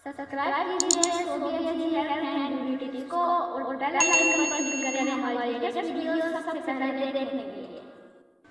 Subscribe कीजिए Sobia ji health and beauty tips को और बेल आइकन पर क्लिक करें हमारी लेटेस्ट वीडियो सबसे पहले देखने के लिए।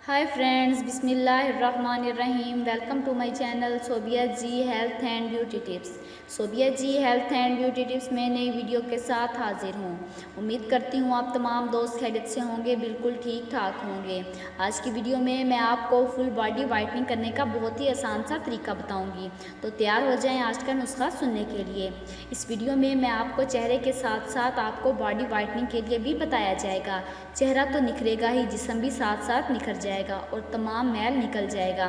हाय फ्रेंड्स, बिस्मिल्लाहिर्रहमानिर्रहीम। Welcome to my channel Sobia ji health and beauty tips. Sobia ji health and beauty tips में नई वीडियो के साथ हाजिर हूँ। उम्मीद करती हूँ आप तमाम दोस्त खैरियत से होंगे, बिल्कुल ठीक ठाक होंगे। आज की वीडियो में मैं आपको फुल बॉडी वाइटनिंग करने का बहुत ही आसान सा तरीका बताऊँगी, तो तैयार हो जाएँ आज का नुस्खा सुनने के लिए। इस वीडियो में मैं आपको चेहरे के साथ साथ आपको बॉडी वाइटनिंग के लिए भी बताया जाएगा। चेहरा तो निखरेगा ही, जिस्म भी साथ साथ निखर जाएगा और तमाम मैल निकल जाएगा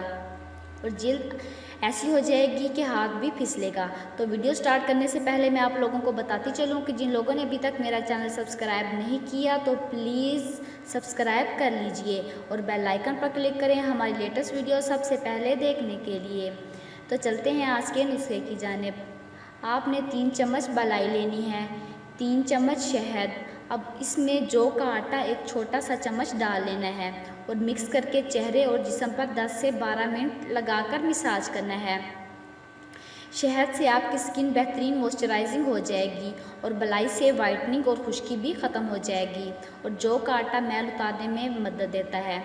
और जिल्द ऐसी हो जाएगी कि हाथ भी फिसलेगा। तो वीडियो स्टार्ट करने से पहले मैं आप लोगों को बताती चलूँ कि जिन लोगों ने अभी तक मेरा चैनल सब्सक्राइब नहीं किया तो प्लीज़ सब्सक्राइब कर लीजिए और बेल आइकन पर क्लिक करें हमारी लेटेस्ट वीडियो सबसे पहले देखने के लिए। तो चलते हैं आज के नुस्खे की जानिब। आपने 3 चम्मच मलाई लेनी है, 3 चम्मच शहद। अब इसमें जौ का आटा एक छोटा सा चम्मच डाल लेना है और मिक्स करके चेहरे और जिस्म पर 10 से 12 मिनट लगाकर मसाज करना है। शहद से आपकी स्किन बेहतरीन मॉइस्चराइजिंग हो जाएगी और मलाई से वाइटनिंग और खुश्की भी ख़त्म हो जाएगी और जौ का आटा मैल उतारने में मदद देता है।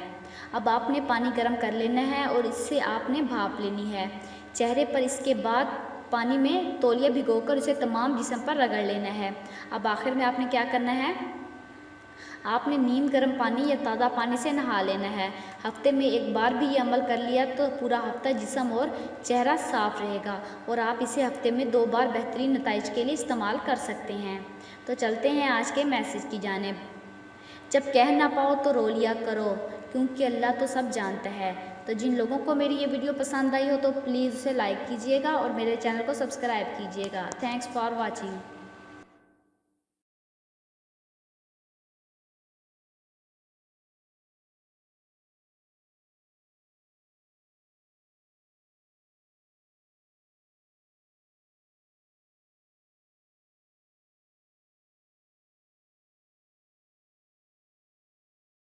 अब आपने पानी गर्म कर लेना है और इससे आपने भाप लेनी है चेहरे पर। इसके बाद पानी में तौलिया भिगोकर उसे तमाम जिस्म पर रगड़ लेना है। अब आखिर में आपने क्या करना है, आपने नीम गर्म पानी या ताज़ा पानी से नहा लेना है। हफ्ते में एक बार भी ये अमल कर लिया तो पूरा हफ्ता जिस्म और चेहरा साफ़ रहेगा और आप इसे हफ्ते में 2 बार बेहतरीन नताइज के लिए इस्तेमाल कर सकते हैं। तो चलते हैं आज के मैसेज की जानिब। जब कह ना पाओ तो रो लिया करो, क्योंकि अल्लाह तो सब जानता है। तो जिन लोगों को मेरी ये वीडियो पसंद आई हो तो प्लीज़ उसे लाइक कीजिएगा और मेरे चैनल को सब्सक्राइब कीजिएगा। Thanks for watching.